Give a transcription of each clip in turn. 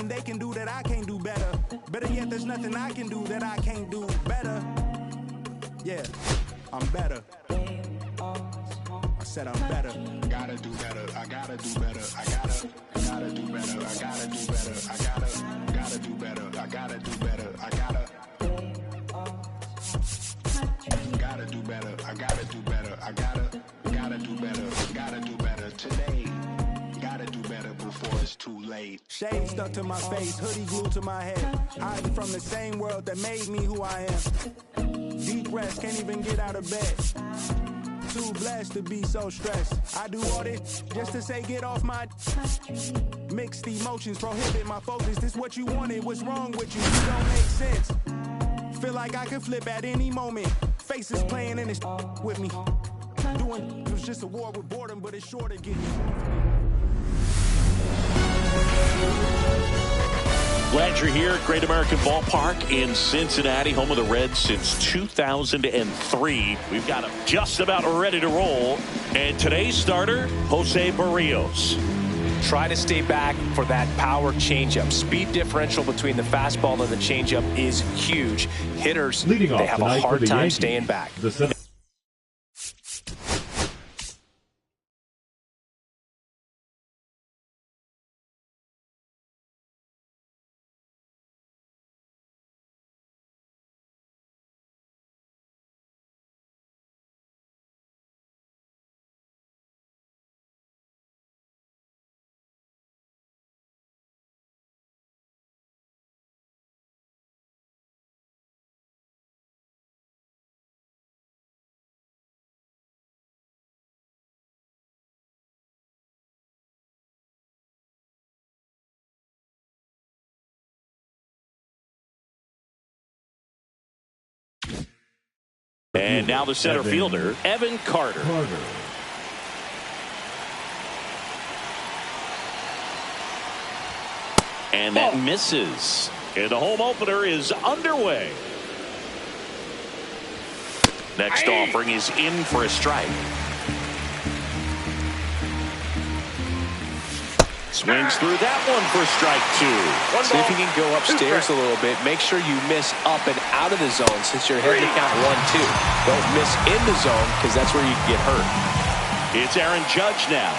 nothing they can do that I can't do better. Better yet, there's nothing I can do that I can't do better. Yeah, I'm better. I said I'm better. I gotta do better. I gotta do better. I gotta do better. I gotta do better. I gotta do better. I gotta do better. I gotta do better. I gotta do better. I gotta do better. Gotta do better today. Gotta do better before it's too late. Shade stuck to my face, hoodie glued to my head. Hiding from the same world that made me who I am. Deep rest, can't even get out of bed. Too blessed to be so stressed. I do all this just to say get off my. Mixed emotions prohibit my focus. This what you wanted, what's wrong with you? You don't make sense. Feel like I could flip at any moment. Faces playing in this with me. Doing it was just a war with boredom, but it's sure to get me. Glad you're here at Great American Ballpark in Cincinnati, home of the Reds since 2003. We've got them just about ready to roll. And today's starter, Jose Barrios. Try to stay back for that power changeup. Speed differential between the fastball and the changeup is huge. Hitters, they have a hard time staying back. And now the center fielder, Evan Carter. And that misses. And the home opener is underway. Next offering is in for a strike. Swings through that one for strike two. See if you can go upstairs a little bit. Make sure you miss up and out of the zone since you're heading to count 1-2. Don't miss in the zone because that's where you can get hurt. It's Aaron Judge now.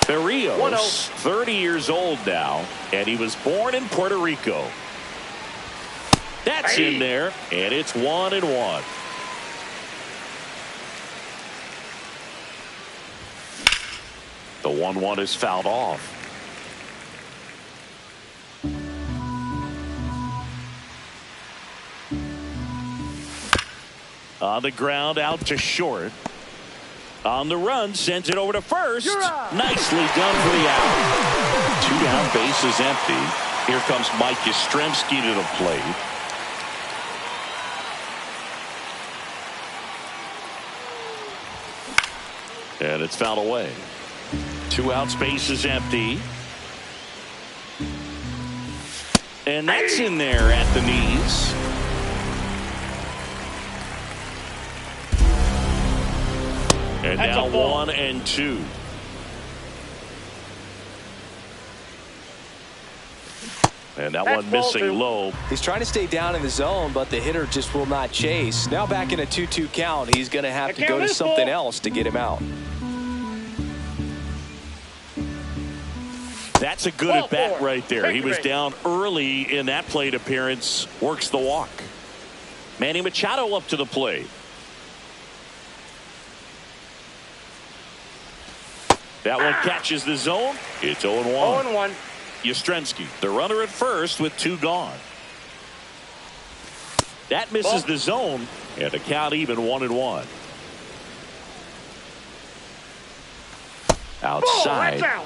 Barrios, 30 years old now, and he was born in Puerto Rico. That's in there, and it's 1-1. The 1-1 is fouled off. On the ground, out to short. On the run, sends it over to first. Nicely done for the out. 2 down, base is empty. Here comes Mike Yastrzemski to the plate. And it's fouled away. 2 outs, base is empty. And that's in there at the knees. And now 1-2. And that one missing low. He's trying to stay down in the zone, but the hitter just will not chase. Now back in a 2-2 count, he's going to have to go to something else to get him out. That's a good at bat right there. He was down early in that plate appearance. Works the walk. Manny Machado up to the plate. That one catches the zone. It's 0-1. 0-1. Yastrzemski, the runner at first with 2 gone. That misses the zone, and the count even 1-1. Outside. Out.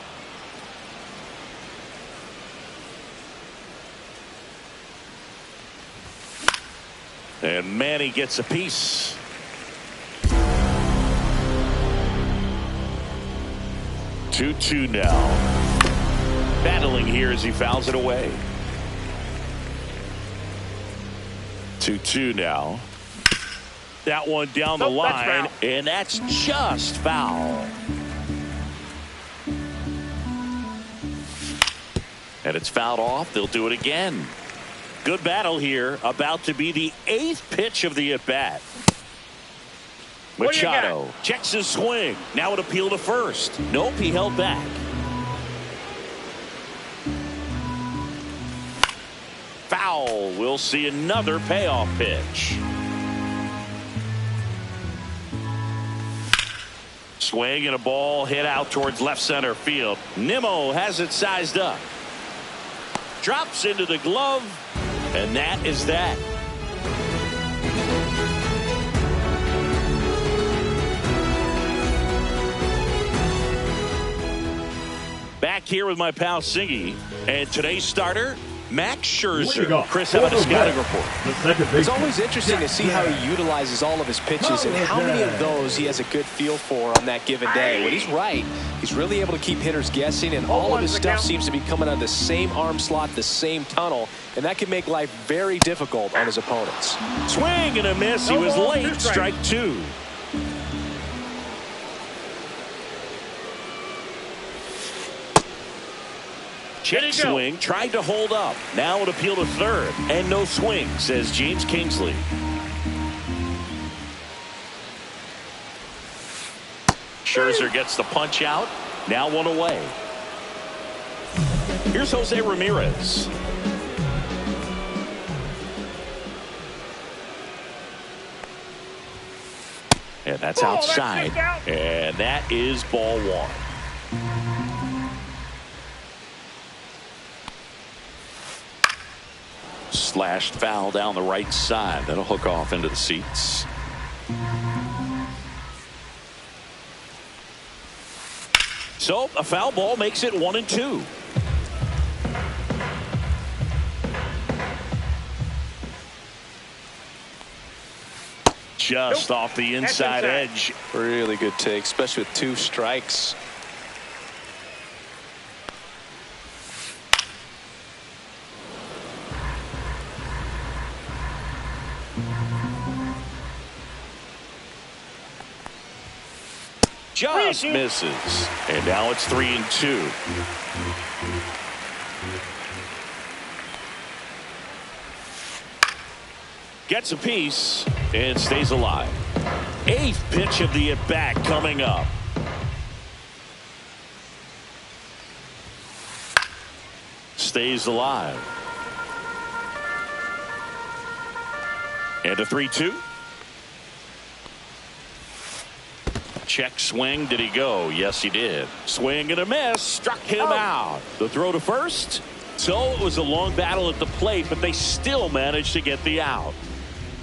And Manny gets a piece. Two now. Battling here as he fouls it away. 2-2 now. That one down the line, and that's just foul. And it's fouled off. They'll do it again. Good battle here. About to be the 8th pitch of the at-bat. Machado checks his swing. Now an appeal to first. Nope, he held back. Foul. We'll see another payoff pitch. Swing and a ball hit out towards left center field. Nimmo has it sized up. Drops into the glove. And that is that. Back here with my pal Singy. And today's starter, Max Scherzer. Chris, how about a scouting report? It's always interesting to see how he utilizes all of his pitches and how many of those he has a good feel for on that given day. When he's right, he's really able to keep hitters guessing, and all of his stuff seems to be coming out of the same arm slot, the same tunnel, and that can make life very difficult on his opponents. Swing and a miss. He was late. Strike 2. Check swing, tried to hold up. Now an appeal to third. And no swing, says James Kingsley. Scherzer gets the punch out. Now one away. Here's Jose Ramirez. And that's outside. And that is ball 1. Slashed foul down the right side. That'll hook off into the seats. So a foul ball makes it 1-2. Just off the inside edge. Really good take, especially with 2 strikes. Just misses. And now it's 3-2. Gets a piece and stays alive. 8th pitch of the at-bat coming up. Stays alive. And a 3-2. Check swing. Did he go? Yes, he did. Swing and a miss. Struck him out. The throw to first. So it was a long battle at the plate, but they still managed to get the out.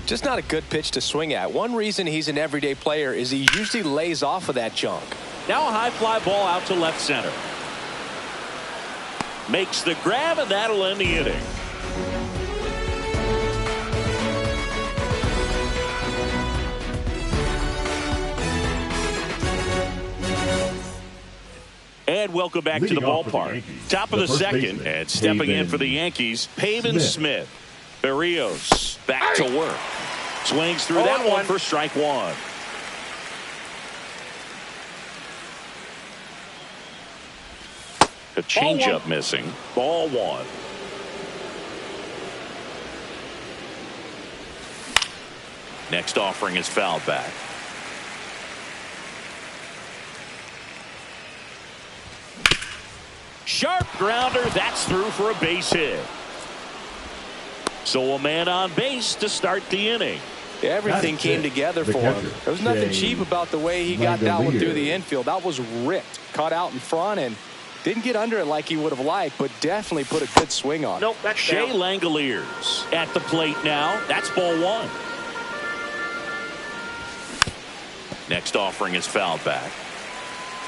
Just not a good pitch to swing at. One reason he's an everyday player is he usually lays off of that junk. Now a high fly ball out to left center. Makes the grab, and that'll end the inning. And welcome back to the ballpark. Top of the second, and stepping in for the Yankees, Pavin Smith. Berrios back to work. Swings through that one for strike 1. A changeup missing. Ball 1. Next offering is fouled back. Sharp grounder. That's through for a base hit. So a man on base to start the inning. Everything came together for him. There was nothing cheap about the way he got that one through the infield. That was ripped. Caught out in front and didn't get under it like he would have liked, but definitely put a good swing on it. Nope, that's Shea Langoliers at the plate now. That's ball 1. Next offering is fouled back.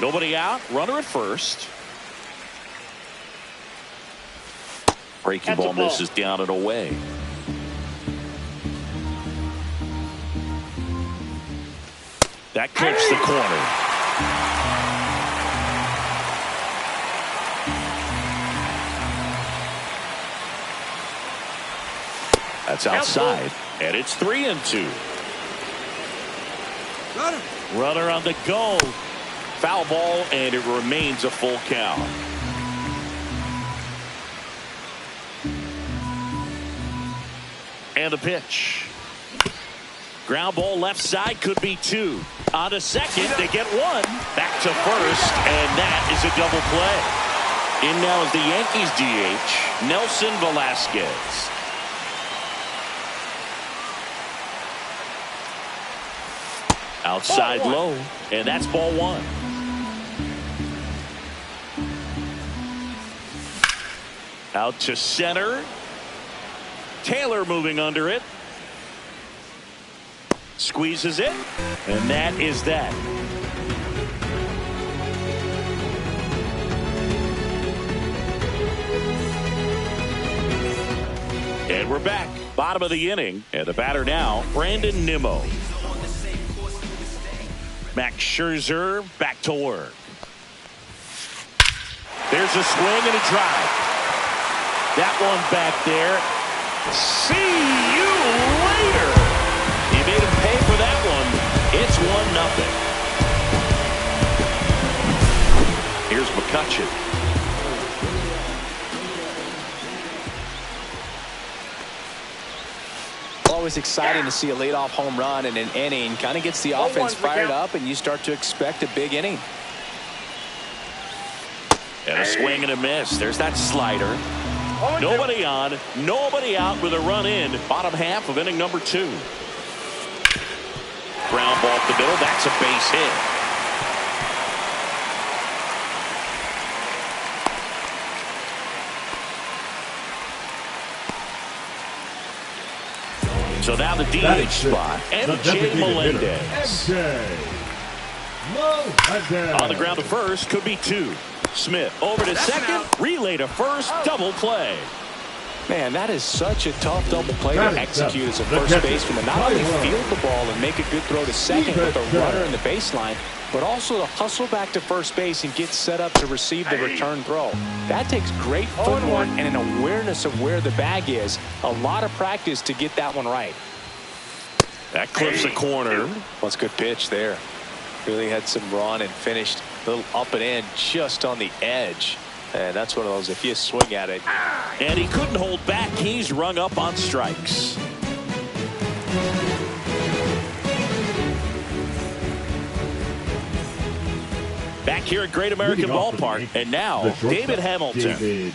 Nobody out. Runner at first. Breaking ball misses down and away. That clips the corner. That's outside, and it's 3-2. Runner on the go. Foul ball, and it remains a full count. And the pitch. Ground ball left side, could be 2. On to second, they get 1. Back to first, and that is a double play. In now is the Yankees DH, Nelson Velasquez. Outside low, and that's ball 1. Out to center. Taylor moving under it. Squeezes it, and that is that. And we're back. Bottom of the inning, and the batter now, Brandon Nimmo. Max Scherzer back to work. There's a swing and a drive. That one back there. See you later. He made him pay for that one. It's 1-0. Here's McCutchen. Always exciting to see a leadoff home run in an inning. Kind of gets the offense fired up, and you start to expect a big inning. And a swing and a miss. There's that slider. Nobody on, nobody out with a run in. Bottom half of inning number 2. Ground ball up the middle. That's a base hit. So now the DH spot. MJ Melendez. On the ground to first. Could be 2. Smith over to second. Relay to first. Double play. Man, that is such a tough double play to execute as a first baseman. To not only field the ball and make a good throw to second with a runner in the baseline, but also to hustle back to first base and get set up to receive the return throw. That takes great footwork and an awareness of where the bag is. A lot of practice to get that one right. That clips the corner. That's a good pitch there. Really had some run and finished a little up and in just on the edge. And that's one of those, if you swing at it. And he couldn't hold back. He's rung up on strikes. Back here at Great American Ballpark. And now, David Hamilton.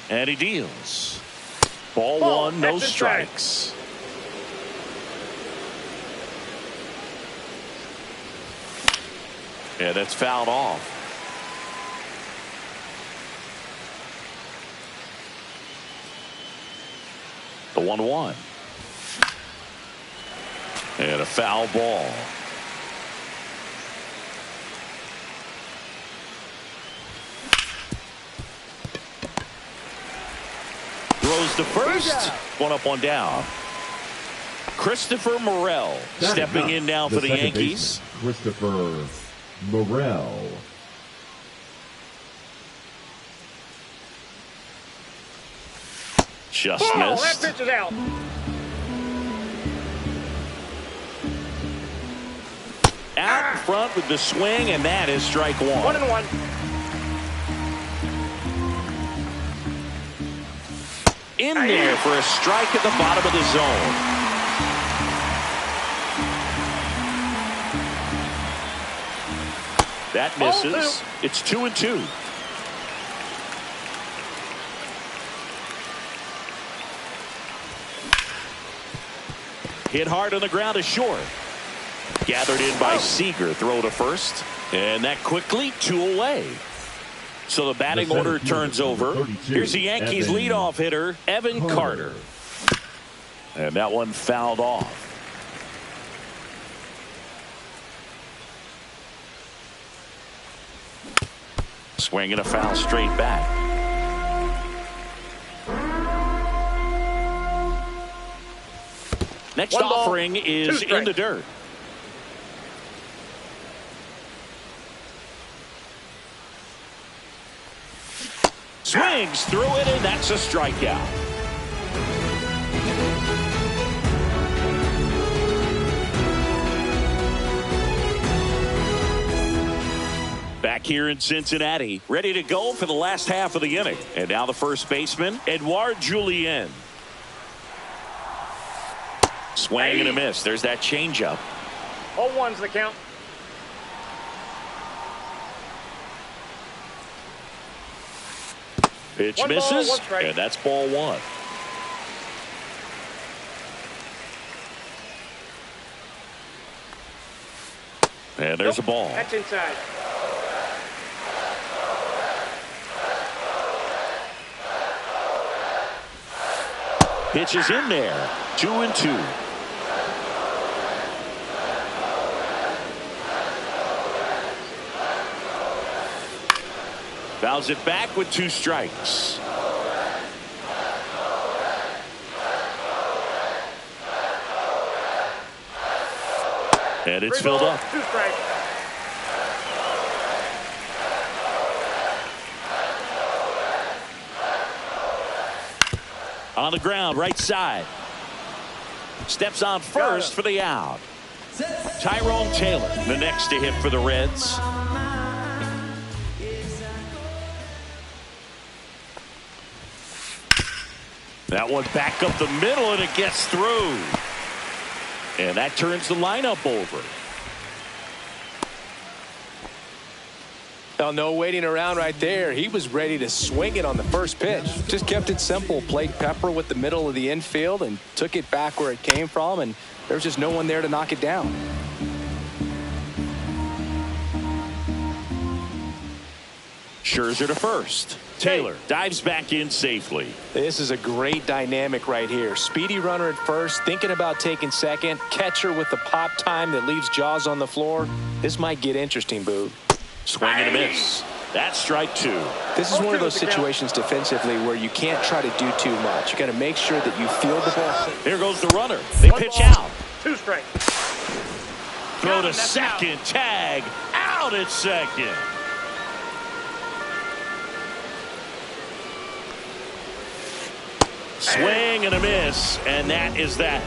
And he deals. Ball 1, no strikes. Yeah, that's fouled off. The 1-1. And a foul ball. Throws to first. One up, one down. Christopher Morel stepping in now for the Yankees. Christopher Morel. Just missed. That pitch is out. Out in front with the swing, and that is strike 1. 1-1. In there for a strike at the bottom of the zone. That misses. It's 2-2. Hit hard on the ground to short. Gathered in by Seager. Throw to first. And that quickly 2 away. So the batting order turns over. Here's the Yankees leadoff hitter, Evan Carter. And that one fouled off. Swing and a foul straight back. Next offering is in the dirt. Swings through it, and that's a strikeout. Back here in Cincinnati, ready to go for the last half of the inning. And now the first baseman, Edouard Julien. Swing and a miss. There's that changeup. 0-1's the count. Pitch One misses, ball, 1 strike. and that's ball 1. And there's a ball. That's inside. Pitch is in there. 2-2. Fouls it back with 2 strikes. And it's filled up. 2 strikes. On the ground, right side. Steps on first for the out. Tyrone Taylor, the next to hit for the Reds. That one back up the middle, and it gets through. And that turns the lineup over. Well, no waiting around right there. He was ready to swing it on the first pitch. Just kept it simple. Played pepper with the middle of the infield and took it back where it came from. And there was just no one there to knock it down. Scherzer to first. Taylor dives back in safely. This is a great dynamic right here. Speedy runner at first, thinking about taking second. Catcher with the pop time that leaves Jaws on the floor. This might get interesting, Boo. Swing and a miss. That's strike 2. This is one of those situations defensively where you can't try to do too much. You got to make sure that you field the ball. Here goes the runner. They pitch out. 2 strikes. Throw to second. Tag. Out at second. Swing and a miss, and that is that.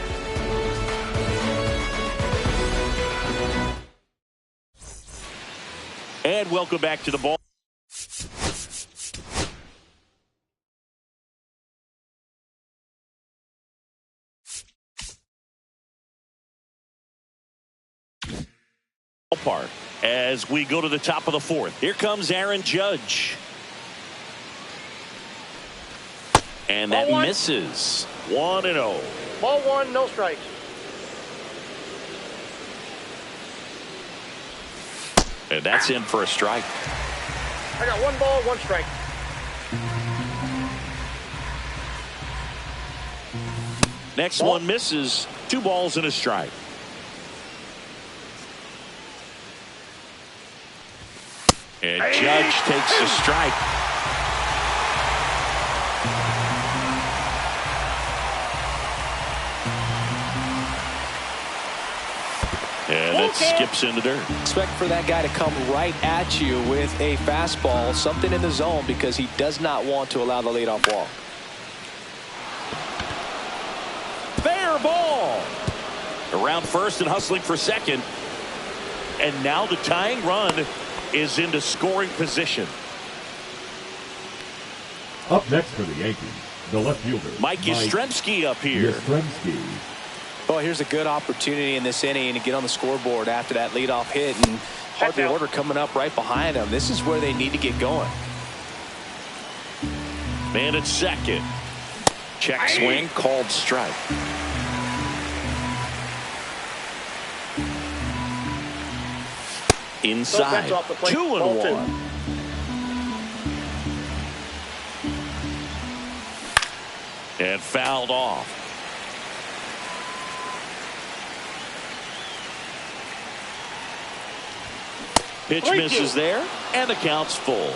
And welcome back to the ball. Park as we go to the top of the 4th. Here comes Aaron Judge. And that misses. 1-0. Ball 1, no strikes. And that's in for a strike. I got 1 ball, 1 strike. Next one misses. 2 balls and a strike. And Judge takes the strike. And it skips in the dirt. Expect for that guy to come right at you with a fastball, something in the zone, because he does not want to allow the leadoff walk. Fair ball. Around first and hustling for second. And now the tying run is into scoring position. Up next for the Yankees, the left fielder, Mike Yastrzemski up here. Yastrzemski. Well, here's a good opportunity in this inning to get on the scoreboard after that leadoff hit, and hard order coming up right behind them. This is where they need to get going. Man at second. Check swing, called strike. Inside, 2-1. And fouled off. Pitch misses there, and the count's full.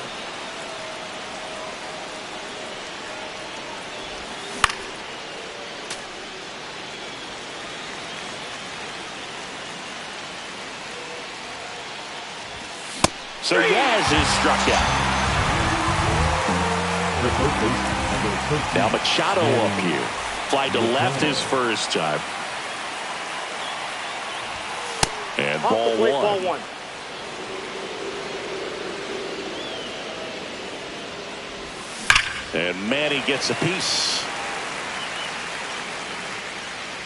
So Yaz is struck out. Now Machado up here. Fly to left his first time. And ball 1. And Manny gets a piece.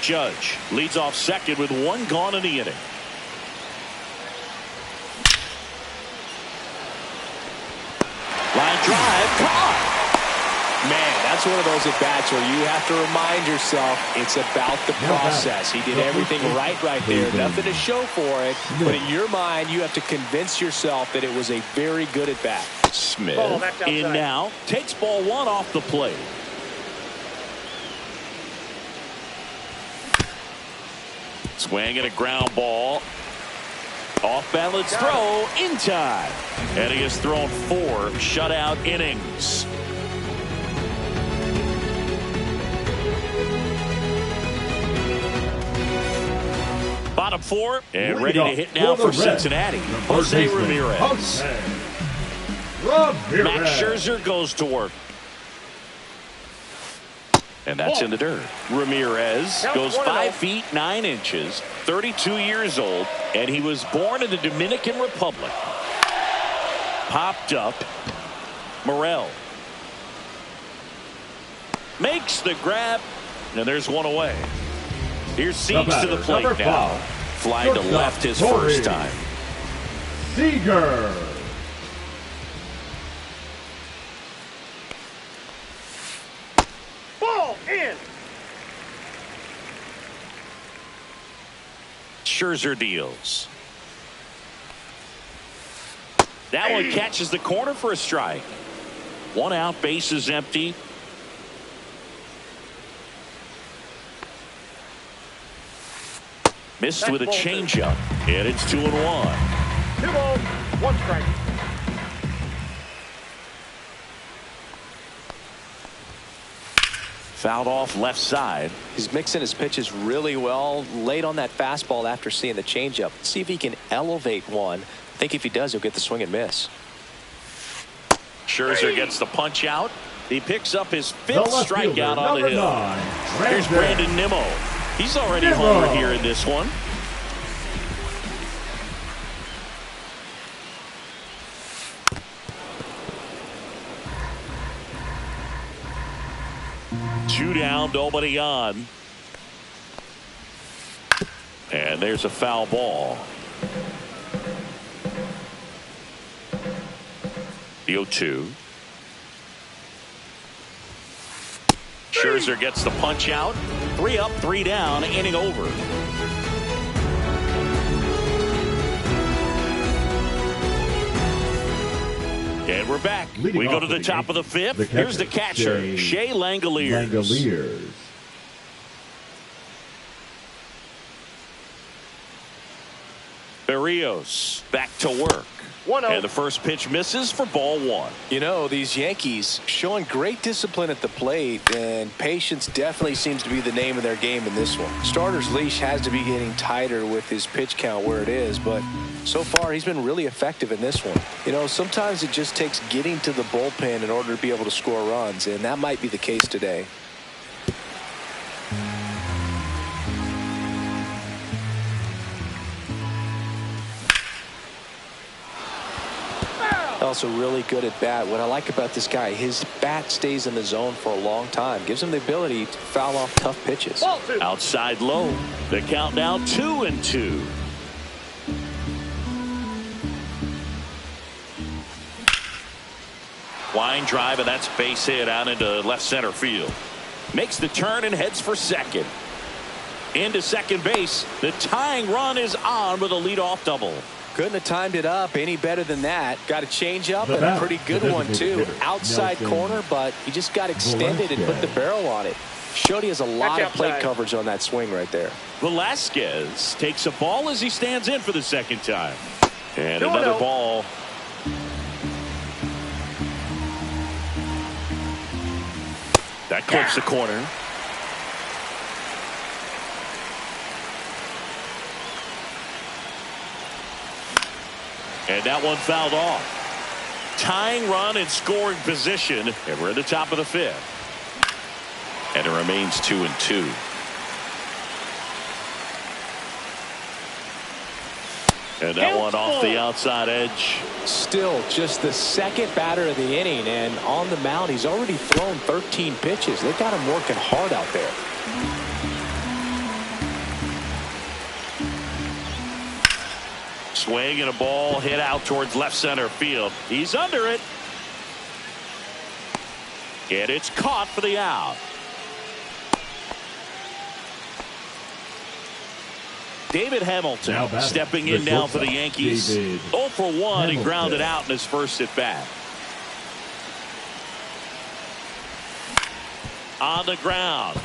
Judge leads off second with one gone in the inning. Line drive, caught. Man, that's one of those at-bats where you have to remind yourself it's about the process. He did everything right there. Nothing to show for it. But in your mind, you have to convince yourself that it was a very good at-bat. Smith in now. Takes ball one off the plate. Swing and a ground ball. Off balance throw in time. And he has thrown 4 shutout innings. Bottom 4 and ready to hit now for Cincinnati. Jose Ramirez. Max Scherzer goes to work. And that's in the dirt. Ramirez goes 5 feet 9 inches, 32 years old, and he was born in the Dominican Republic. Popped up. Morel makes the grab, and there's one away. Here's Seager to the plate now. Fly to left his first time. Seager. Ball in. Scherzer deals. That one catches the corner for a strike. 1 out, base is empty. Missed with a changeup, and it's 2-1. 2 balls, 1 strike. Fouled off left side. He's mixing his pitches really well. Late on that fastball after seeing the changeup. See if he can elevate one. I think if he does, he'll get the swing and miss. Scherzer gets the punch out. He picks up his 5th strikeout on the hill. Here's Brandon Nimmo. He's already homered here in this one. Two down, nobody on. And there's a foul ball. The 0-2. Scherzer gets the punch out. 3 up, 3 down, inning over. And we're back. We go to the top of the 5th. Here's the catcher, Shea Langoliers. Berrios back to work. 1-0. And the first pitch misses for ball 1. You know, these Yankees showing great discipline at the plate, and patience definitely seems to be the name of their game in this one. Starter's leash has to be getting tighter with his pitch count where it is, but so far he's been really effective in this one. You know, sometimes it just takes getting to the bullpen in order to be able to score runs, and that might be the case today. Also really good at bat. What I like about this guy, his bat stays in the zone for a long time. Gives him the ability to foul off tough pitches. Outside low. The count now 2-2. Line drive, and that's base hit out into left center field. Makes the turn and heads for second. Into second base. The tying run is on with a leadoff double. Couldn't have timed it up any better than that. Got a change up and a pretty good one too. Outside corner, but he just got extended and put the barrel on it. Showed he has a lot of plate coverage on that swing right there. Velasquez takes a ball as he stands in for the second time. And another ball. That clips the corner. And that one fouled off. Tying run in scoring position. And we're at the top of the 5th. And it remains 2-2. And that one off the outside edge. Still just the second batter of the inning, and on the mound he's already thrown 13 pitches. They've got him working hard out there. Swing and a ball hit out towards left center field. He's under it. And it's caught for the out. David Hamilton stepping in now for the Yankees. 0 for 1. He grounded out in his first at bat. On the ground.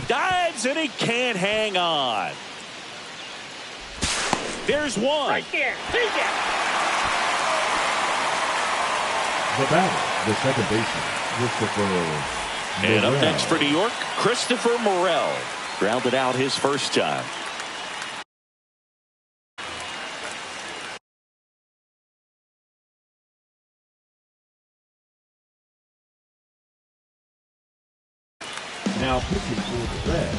Dives and he can't hang on. There's one. Right there. Take it. The batter, the second baseman, Christopher Morel. And up next for New York, Christopher Morel. Grounded out his first time. Now pitching for the Reds,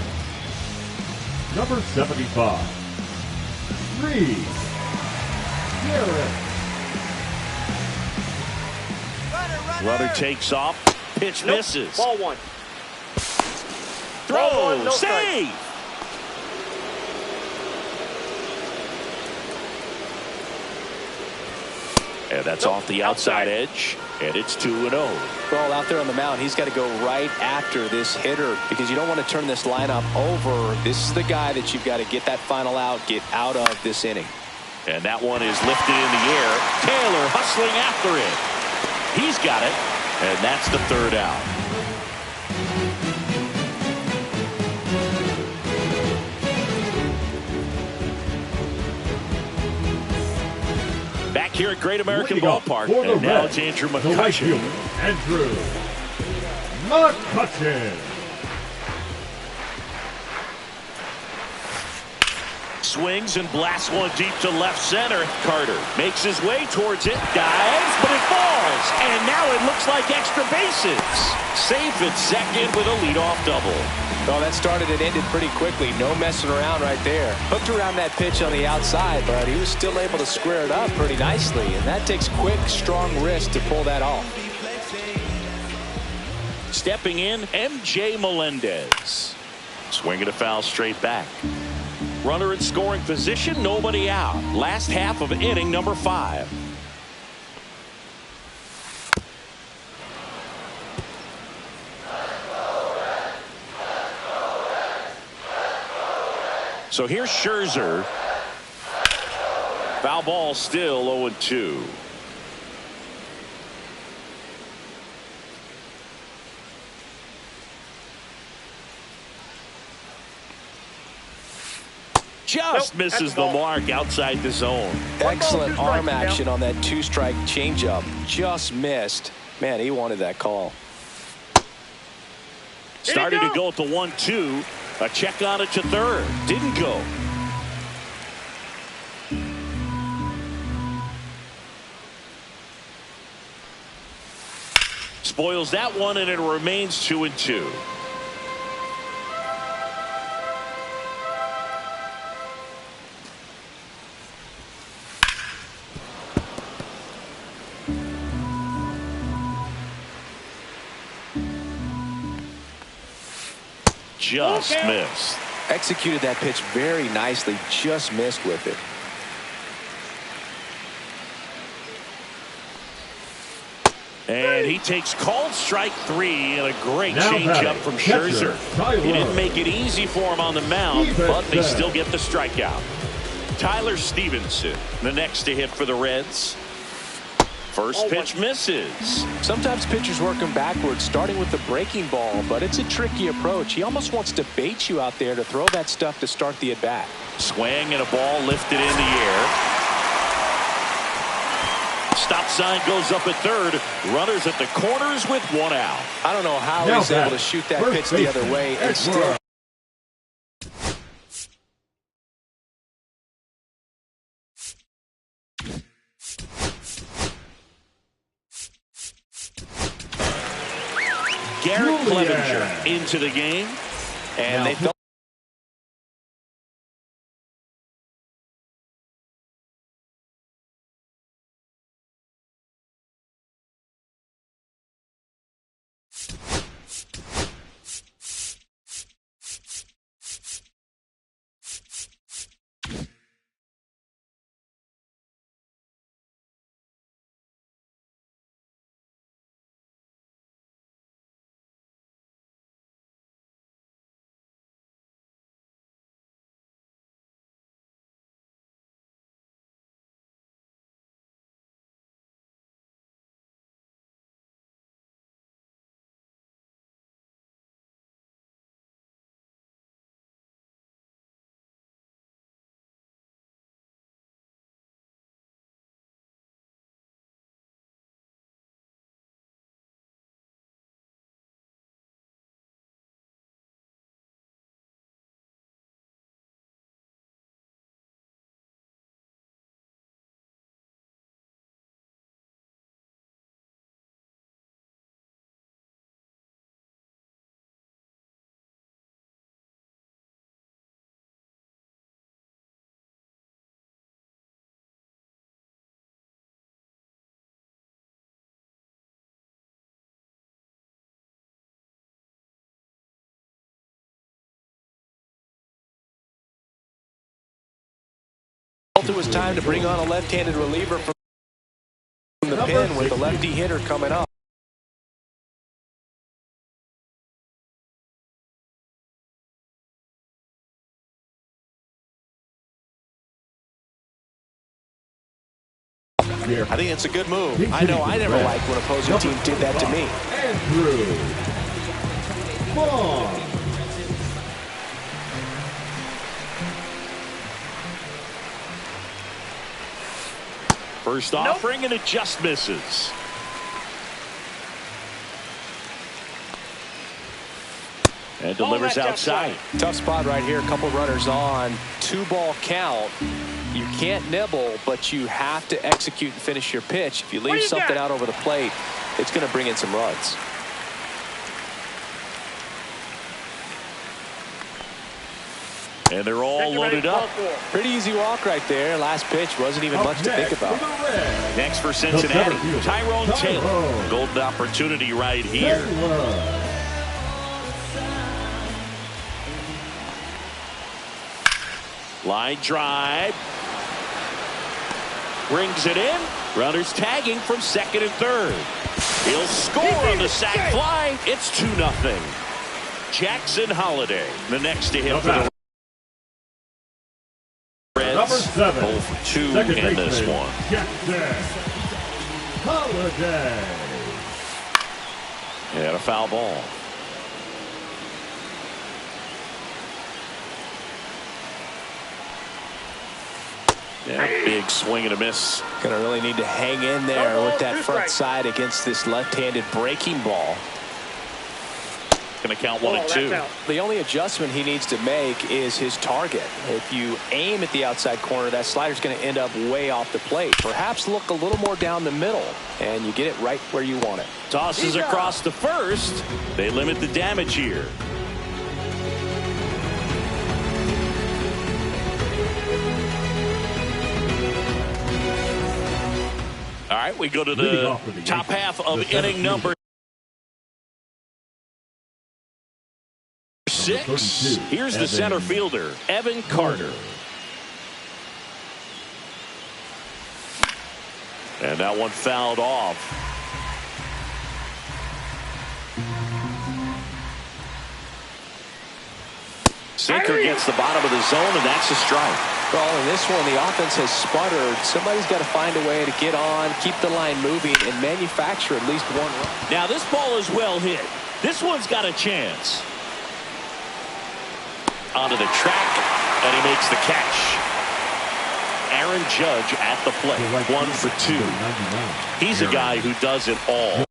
number 75, Reed Garrett. Runner takes off. Pitch misses. Ball one. Throw. Ball one, no save. And that's off the outside edge. And it's 2-0. Well, out there on the mound, he's got to go right after this hitter because you don't want to turn this lineup over. This is the guy that you've got to get that final out, get out of this inning. And that one is lifted in the air. Taylor hustling after it. He's got it. And that's the third out. Back here at Great American Ballpark. And now it's Andrew McCutchen. Andrew McCutchen. Swings and blasts one deep to left center. Carter makes his way towards it. Dives, but it falls. And now it looks like extra bases. Safe at second with a leadoff double. Well, that started and ended pretty quickly. No messing around right there. Hooked around that pitch on the outside, but he was still able to square it up pretty nicely. And that takes quick, strong wrist to pull that off. Stepping in, MJ Melendez. Swinging a foul straight back. Runner in scoring position, nobody out. Last half of inning number 5. So here's Scherzer. Foul ball still 0-2. Just misses the mark outside the zone. Excellent arm action on that 2-strike changeup. Just missed. Man, he wanted that call. Started to go at the 1-2. A check on it to third. Didn't go. Spoils that one, and it remains 2-2. Just missed. Executed that pitch very nicely. Just missed with it. And he takes called strike 3 and a great changeup from Scherzer. He didn't make it easy for him on the mound, but they still get the strikeout. Tyler Stevenson, the next to hit for the Reds. First pitch misses. Sometimes pitchers work him backwards, starting with the breaking ball, but it's a tricky approach. He almost wants to bait you out there to throw that stuff to start the at-bat. Swing and a ball lifted in the air. Stop sign goes up at third. Runners at the corners with 1 out. I don't know how he's able to shoot that pitch the other way and still. Garrett Clevenger into the game. And they felt Felt it was time to bring on a left-handed reliever from the pen with the lefty hitter coming up. I think it's a good move. I know I never liked when opposing teams did that to me. Andrew Vaughn. First offering, and it just misses. And delivers outside. Tough spot right here. A couple runners on. 2-ball count. You can't nibble, but you have to execute and finish your pitch. If you leave something out over the plate, it's going to bring in some runs. And they're all loaded up. Pretty easy walk right there. Last pitch wasn't even much to think about. Next for Cincinnati, Tyrone Taylor. Golden opportunity right here. Line drive. Brings it in. Runners tagging from second and third. He'll score on the sac fly. It's 2-0. Jackson Holliday, the next to him for the Reds. Number 7. 0 for 2 in this one. Jackson Holliday. And a foul ball. Yeah, big swing and a miss. Gonna really need to hang in there with that front side against this left-handed breaking ball. Gonna count 1 and 2. The only adjustment he needs to make is his target. If you aim at the outside corner, that slider's gonna end up way off the plate. Perhaps look a little more down the middle, and you get it right where you want it. Tosses across to first. They limit the damage here. All right, we go to the top half of inning number 6. Here's the center fielder, Evan Carter. And that one fouled off. Sinker gets the bottom of the zone, and that's a strike. Well, in this one, the offense has sputtered. Somebody's got to find a way to get on, keep the line moving, and manufacture at least one run. Now, this ball is well hit. This one's got a chance. Onto the track, and he makes the catch. Aaron Judge at the plate. 1 for 2. He's a guy who does it all.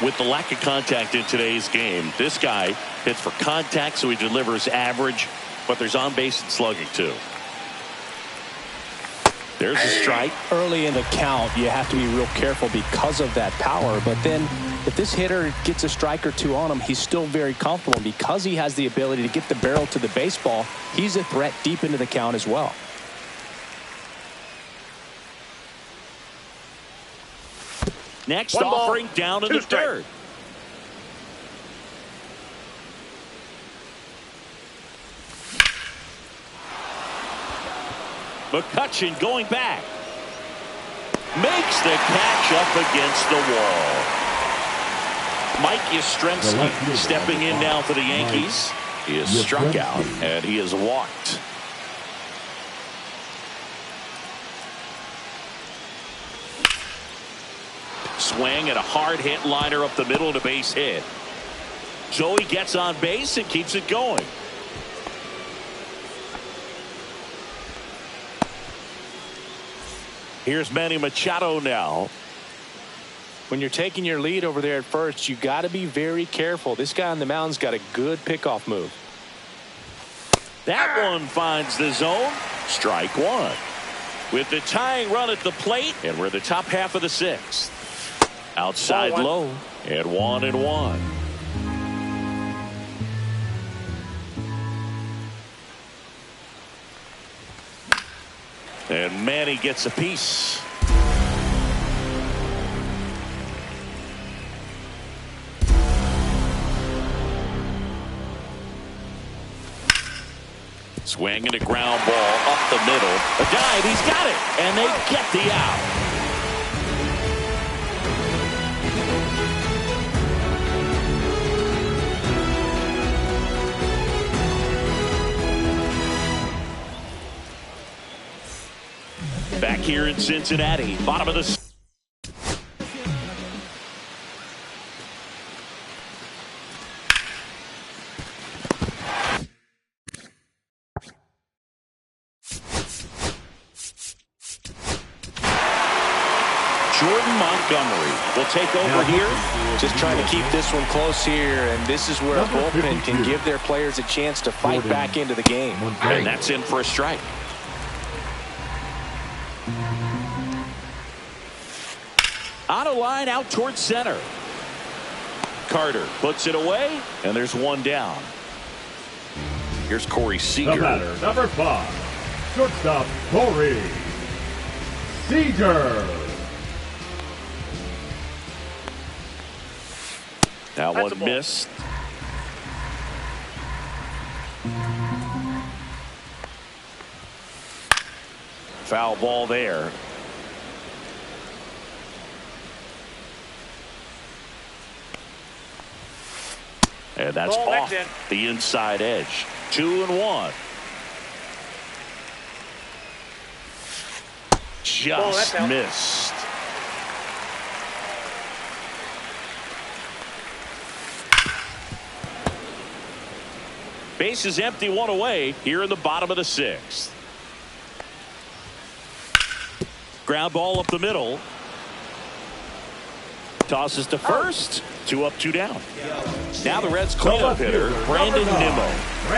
With the lack of contact in today's game, this guy hits for contact, so he delivers average, but there's on base and slugging too. There's a strike. Early in the count, you have to be real careful because of that power. But then if this hitter gets a strike or two on him, he's still very comfortable. Because he has the ability to get the barrel to the baseball, he's a threat deep into the count as well. Next offering down in the third. McCutchen going back. Makes the catch up against the wall. Mike Yastrzemski stepping in now for the Yankees. He is struck out and he is walked. Swing and a hard hit liner up the middle and a base hit. Joey gets on base and keeps it going. Here's Manny Machado now. When you're taking your lead over there at first, you got to be very careful. This guy on the mound's got a good pickoff move. That one finds the zone. Strike one. With the tying run at the plate, and we're the top half of the sixth. Outside low, and 1-1. And Manny gets a piece. Swing and a ground ball up the middle. A dive, he's got it, and they get the out. Back here in Cincinnati, bottom of the Jordan Montgomery will take over here. Just trying to keep this one close here, and this is where a bullpen can give their players a chance to fight back into the game. And that's in for a strike. On a line out towards center. Carter puts it away, and there's one down. Here's Corey Seager. The batter, number 5, shortstop Corey Seager. That one missed. Foul ball there. And that's off the inside edge. 2-1. Just missed. Base is empty, one away here in the bottom of the sixth. Ground ball up the middle. Tosses to first. 2 up, 2 down. Now the Reds cleanup hitter, Brandon Nimmo.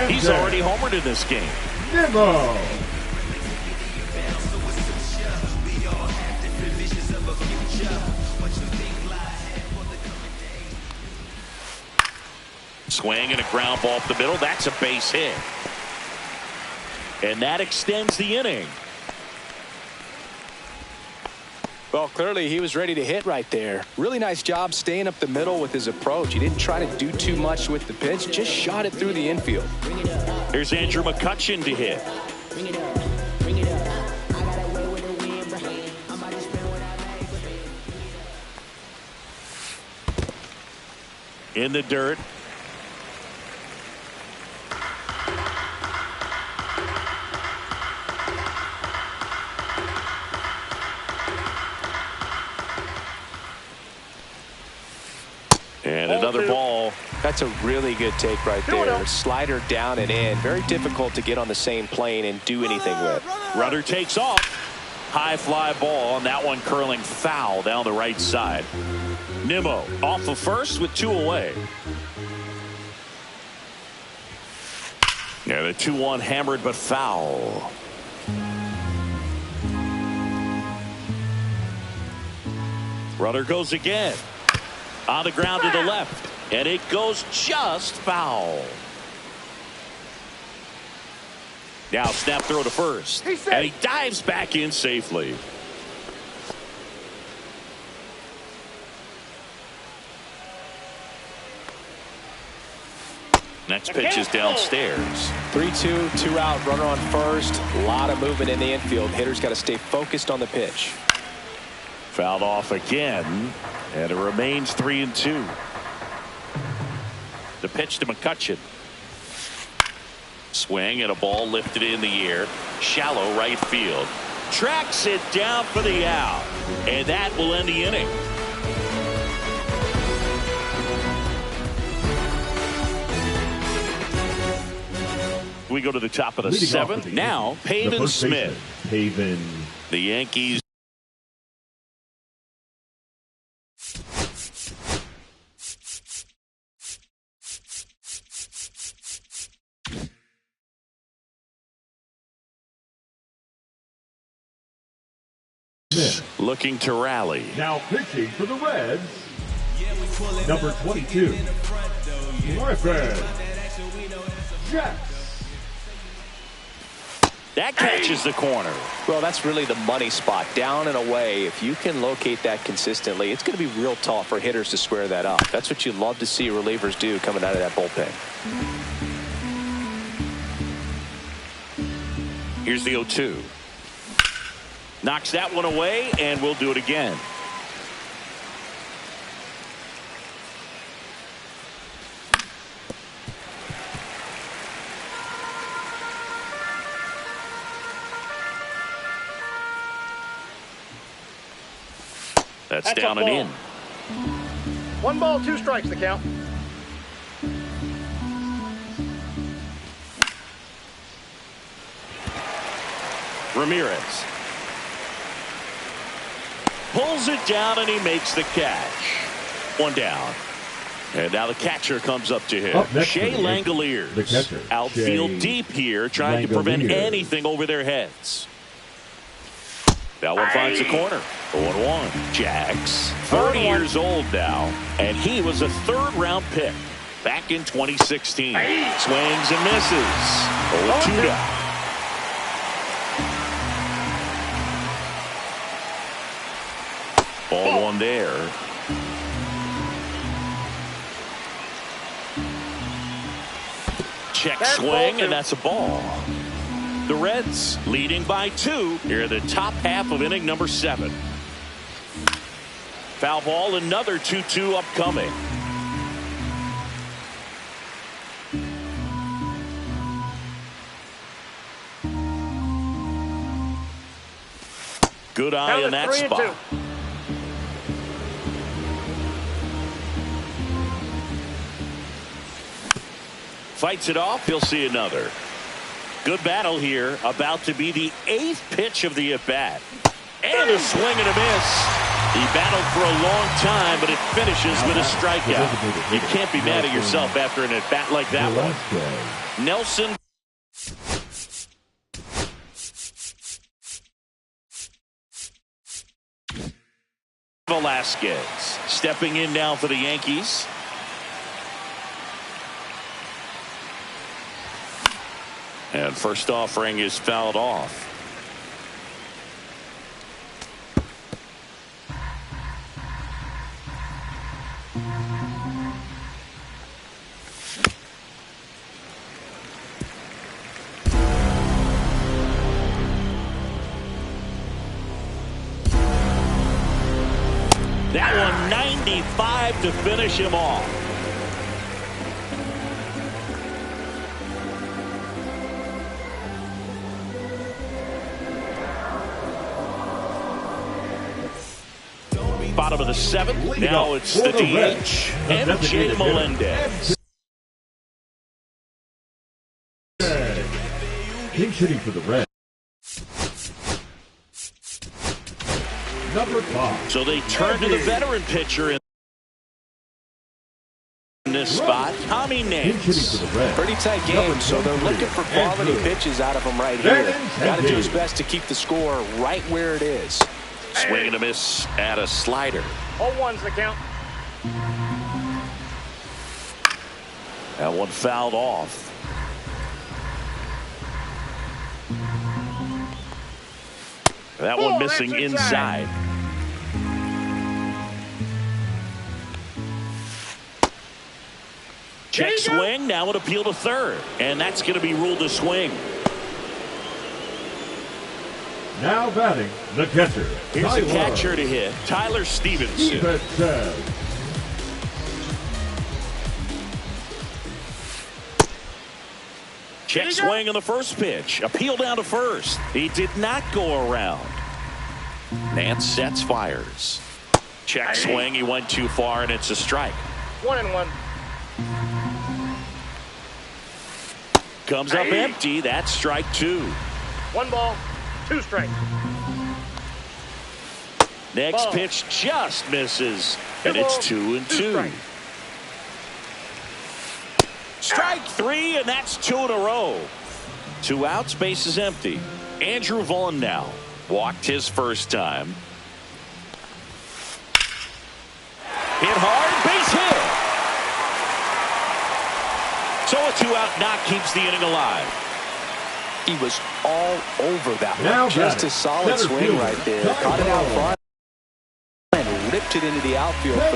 He's already homered in this game. Nimmo. Swing and a ground ball up the middle. That's a base hit. And that extends the inning. Well, clearly he was ready to hit right there. Really nice job staying up the middle with his approach. He didn't try to do too much with the pitch, just shot it through the infield. Here's Andrew McCutchen to hit. In the dirt. And another ball. That's a really good take right there. Slider down and in. Very difficult to get on the same plane and do anything with. Runner takes off. High fly ball, and that one curling foul down the right side. Nimmo off of first with 2 away. Yeah, the 2-1 hammered but foul. Runner goes again. On the ground to the left, and it goes just foul. Now snap throw to first, and he dives back in safely. Next pitch is downstairs. 3-2, 2 out, runner on first. A lot of movement in the infield. Hitter's got to stay focused on the pitch. Fouled off again, and it remains 3-2. The pitch to McCutcheon. Swing and a ball lifted in the air. Shallow right field. Tracks it down for the out, and that will end the inning. We go to the top of the seventh. Now, Pavin Smith. Pavin. The Yankees. Smith. Looking to rally. Now pitching for the Reds, number 22, Griffin Jacks. That catches the corner. Well, that's really the money spot. Down and away. If you can locate that consistently, it's going to be real tough for hitters to square that up. That's what you love to see relievers do coming out of that bullpen. Here's the 0-2. Knocks that one away, and we'll do it again. That's down and in. 1 ball, 2 strikes the count. Ramirez pulls it down, and he makes the catch. 1 down. And now the catcher comes up to him. Shea Langoliers. The catcher. Outfield Shea deep here, trying to prevent anything over their heads. That one finds the corner. 0-1. Jax, 30 years old now, and he was a 3rd-round pick back in 2016. Swings and misses. 0-2 down. Ball 1 there. Check swing, and that's a ball. The Reds leading by 2 here in the top half of inning number 7. Foul ball, another 2-2 upcoming. Good eye in that spot. Fights it off. He'll see another. Good battle here. About to be the 8th pitch of the at-bat. And a swing and a miss. He battled for a long time, but it finishes with a strikeout. You can't be mad at yourself after an at-bat like that one. Nelson. Velasquez stepping in now for the Yankees. And first offering is fouled off. That one 95 to finish him off. Bottom of the 7th. Now it's the DH. MJ Melendez. Pinch hitting for the Reds. Number 5. So they turn to the veteran pitcher in this spot, Tommy Nance. Pretty tight game, so they're looking for quality pitches out of him right here. Got to do his best to keep the score right where it is. Swing and a miss at a slider. 0-1's the count. That one fouled off. That one missing inside. Check swing. Now an appeal to third. And that's going to be ruled a swing. Now batting, the catcher. Here's the catcher to hit, Tyler Stevenson. Check swing on the first pitch. Appeal down to first. He did not go around. Nance sets, fires. Check swing. He went too far, and it's a strike. 1-1. Comes up empty. That's strike two. 1 ball, 2 strikes. Next pitch just misses, and it's 2-2. Strike three, and that's 2 in a row. 2 outs, base is empty. Andrew Vaughn now walked his first time. Hit hard, base hit. So a 2-out knock keeps the inning alive. He was all over that now one. Just a solid swing right there. Caught it out front and ripped it into the outfield.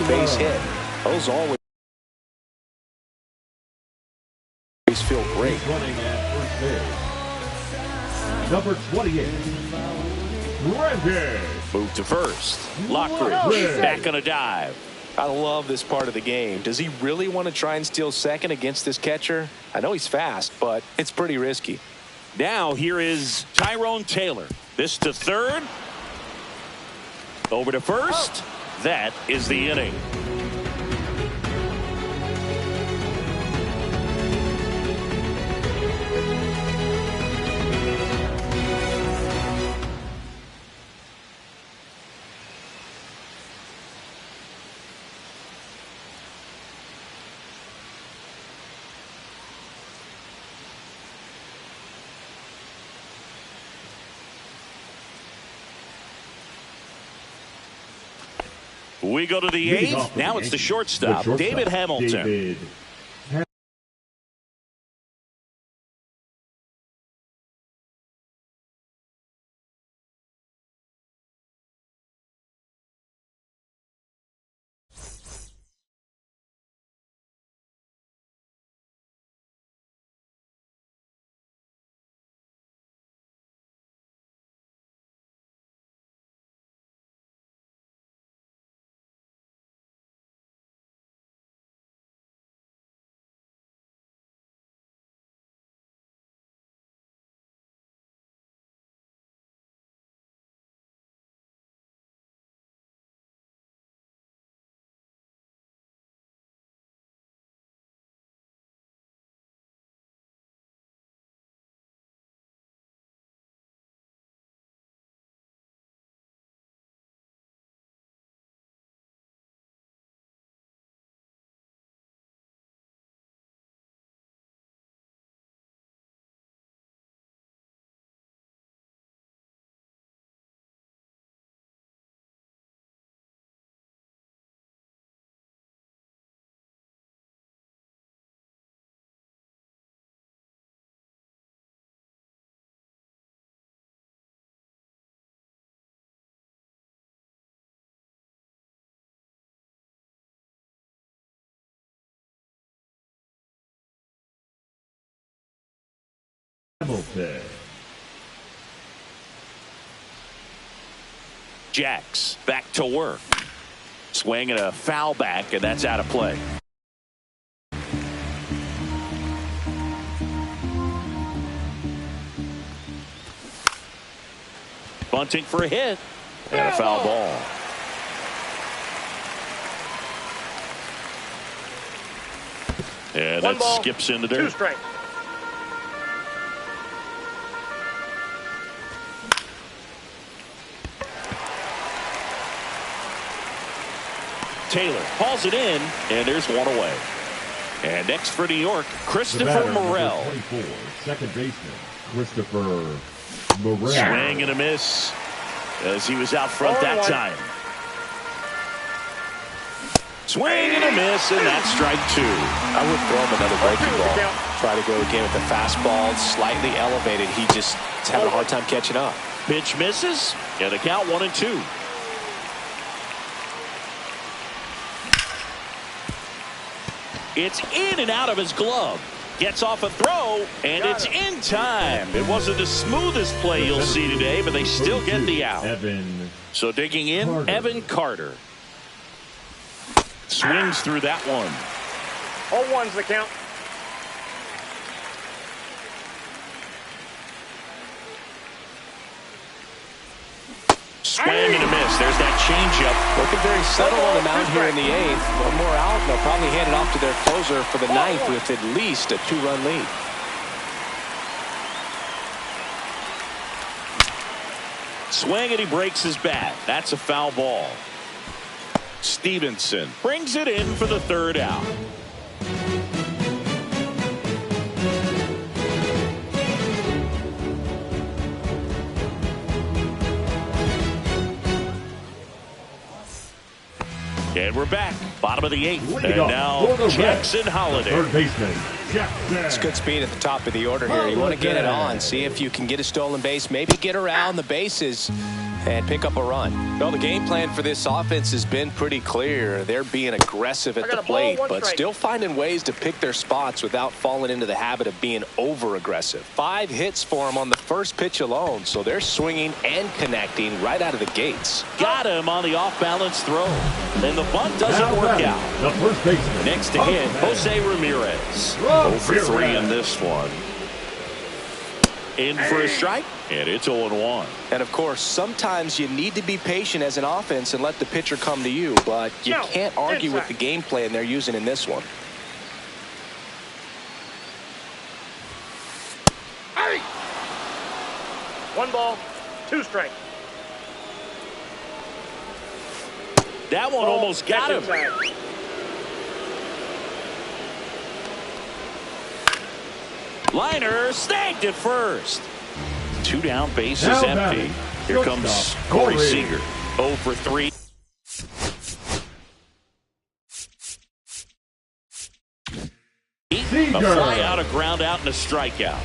Base hit. Those always feel great. Running at first base. Number 28, Randy. Move to first. Lockridge back on a dive. I love this part of the game. Does he really want to try and steal second against this catcher? I know he's fast, but it's pretty risky. Now here is Tyrone Taylor. This to third. Over to first. That is the inning. We go to the eighth. Now it's the shortstop, David Hamilton. Hamilton. Jacks back to work. Swing and a foul back, and that's out of play. Bunting for a hit and a foul ball. And that skips into dirt. 2 strikes. Taylor hauls it in, and there's one away. And next for New York, Christopher Morel. 24, second baseman, Christopher Morel. Swing and a miss as he was out front that time. Swing and a miss, and that's strike 2. I would throw him another breaking ball. Try to go again with the fastball, slightly elevated. He just is having a hard time catching up. Pitch misses, and the count 1-2. It's in and out of his glove. Gets off a throw, and it's in time. It wasn't the smoothest play you'll see today, but they still get the out. So digging in, Evan Carter. Swings through that one. 0-1's the count. Swing and a miss. There's that changeup. Looking very settled on the mound here in the 8th. One more out, and they'll probably hand it off to their closer for the 9th with at least a 2-run lead. Swing and he breaks his bat. That's a foul ball. Stevenson brings it in for the 3rd out. And we're back. Bottom of the 8th. And now Jackson Holiday. Third baseman, Jackson. It's good speed at the top of the order here. You want to get it on. See if you can get a stolen base. Maybe get around the bases and pick up a run. Well, the game plan for this offense has been pretty clear. They're being aggressive at the plate, but still finding ways to pick their spots without falling into the habit of being over-aggressive. 5 hits for them on the first pitch alone, so they're swinging and connecting right out of the gates. Got him on the off-balance throw. And the bunt doesn't work out. The first baseman. Next to hit, Jose Ramirez. 0 for 3 in this one. In for a strike, and it's 0-1. And of course, sometimes you need to be patient as an offense and let the pitcher come to you, but you can't argue with the game plan they're using in this one. Hey! 1 ball, 2 strikes. That one almost got him. Liner snagged at first. 2 down, bases empty. Here comes Corey Seager. 0 for 3. A fly out, a ground out, and a strikeout.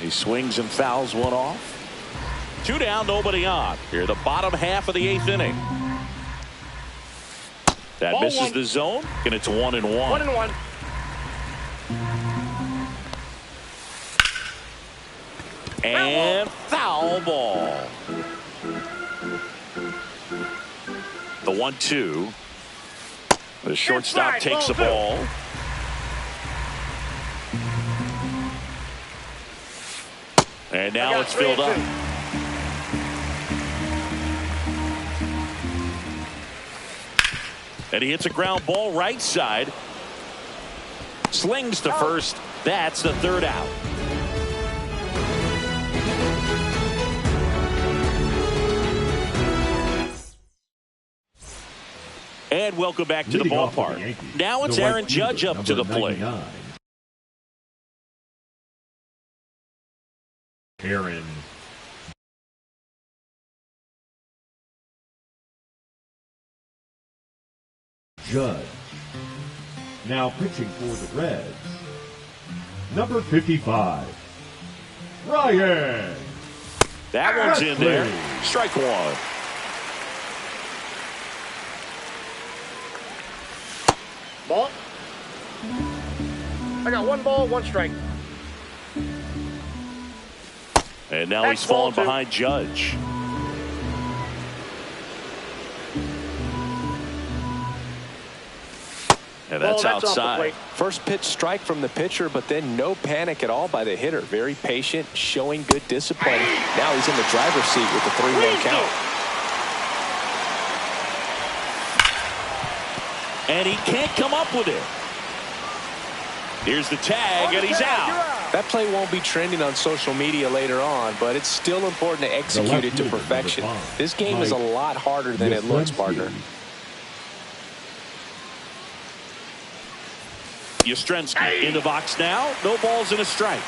He swings and fouls one off. 2 down, nobody on. Here, the bottom half of the 8th inning. That Ball misses 1. the zone, and it's 1-1. 1-1. And foul ball. The 1-2. The shortstop takes the ball. And now it's filled up. And he hits a ground ball right side. Slings to first. That's the 3rd out. And welcome back to the ballpark. Now it's Aaron Judge up to the plate. Aaron Judge. Now pitching for the Reds, number 55, Ryan. That one's in there. Strike 1. Ball. I got 1 ball, 1 strike. And now he's falling behind Judge. And that's outside. First pitch strike from the pitcher, but then no panic at all by the hitter. Very patient, showing good discipline. Now he's in the driver's seat with the 3-1 count. And he can't come up with it. Here's the tag, and he's out. That play won't be trending on social media later on, but it's still important to execute it to perfection. This game is a lot harder than it looks, partner. Yastrzemski in the box now. No balls and a strike.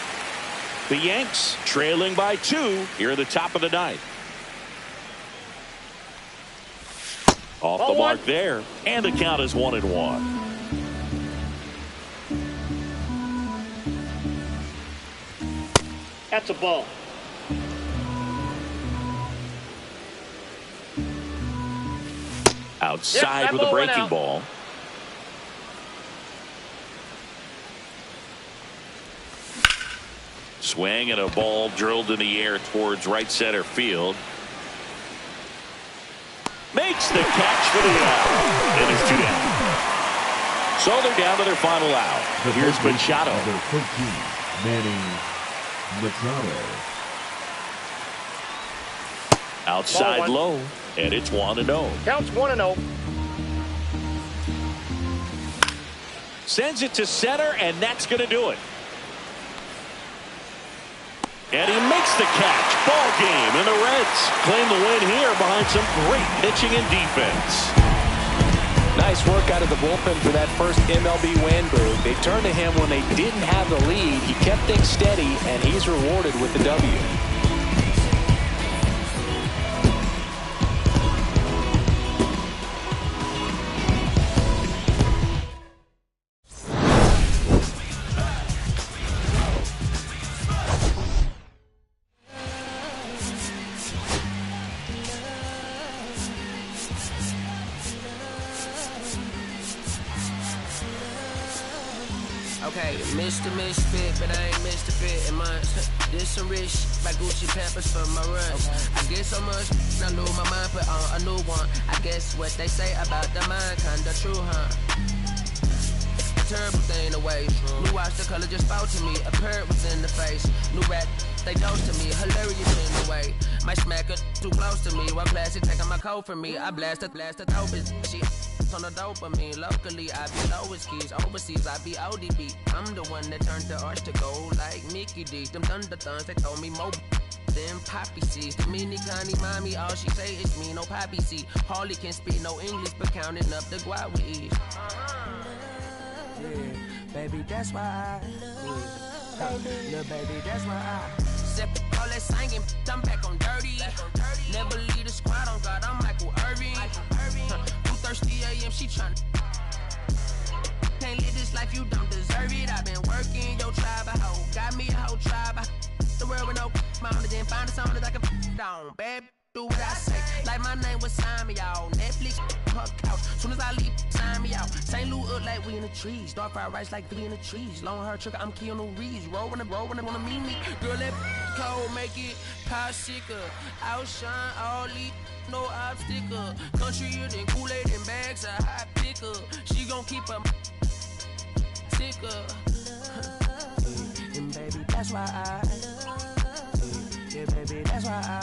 The Yanks trailing by 2 here at the top of the 9th. Off the mark there, and the count is 1-1. That's a ball. Outside with a breaking ball. Swing and a ball drilled in the air towards right center field. Makes the catch for the out. And there's 2 down. So they're down to their final out. Here's Machado. Number 13, Manny Machado. Outside low, and it's 1-0. Counts 1-0. Sends it to center, and that's going to do it. And he makes the catch. Ball game, and the Reds claim the win here behind some great pitching and defense. Nice work out of the bullpen for that first MLB win, Boo. They turned to him when they didn't have the lead. He kept things steady, and he's rewarded with the W. Okay, Mr. Misfit, but I ain't Mr. Fit in months. This some rich by Gucci Pampers for my runs. I get so much, I lose my mind, put on a new one. I guess what they say about the mind, kinda true, huh? Terrible thing away. New watch, the color just spoke to me. A parrot was in the face. New rap, they dose to me. Hilarious in the way. My smacker too close to me. One plastic taking my coat from me. I blast dope is she on the dopamine. Locally, I be lowest keys. Overseas, I be ODB. I'm the one that turned the arch to gold like Mickey D. Them thunder thuns, they told me more than poppy seeds. The mini Connie mommy, all she say is me, no poppy seed. Harley can speak no English, but counting up the guap with ease. Yeah, baby, that's why I little baby, that's why I sip all that singing, I'm back on dirty. Never leave the squad on God, I'm Michael Irving. 2:30 a.m. she tryna. Can't live this life, you don't deserve it. I've been working your tribe, a hoe. Got me a whole tribe. The world with no mama, then find a song that I can down, babe. Do what I say, like my name was sign me out. Netflix, her couch. Soon as I leave, sign me out. St. Louis up like we in the trees. Dark fried rice like we in the trees. Long hair trigger, I'm Keanu Reeves. Rolling, wanna meet me. Girl, that cold make it pop sicker. Outshine all these, no obstacle. Countryer than Kool-Aid and bags of hot picker. She gon' keep her sicker. And baby, that's why I. Yeah, baby, that's why I.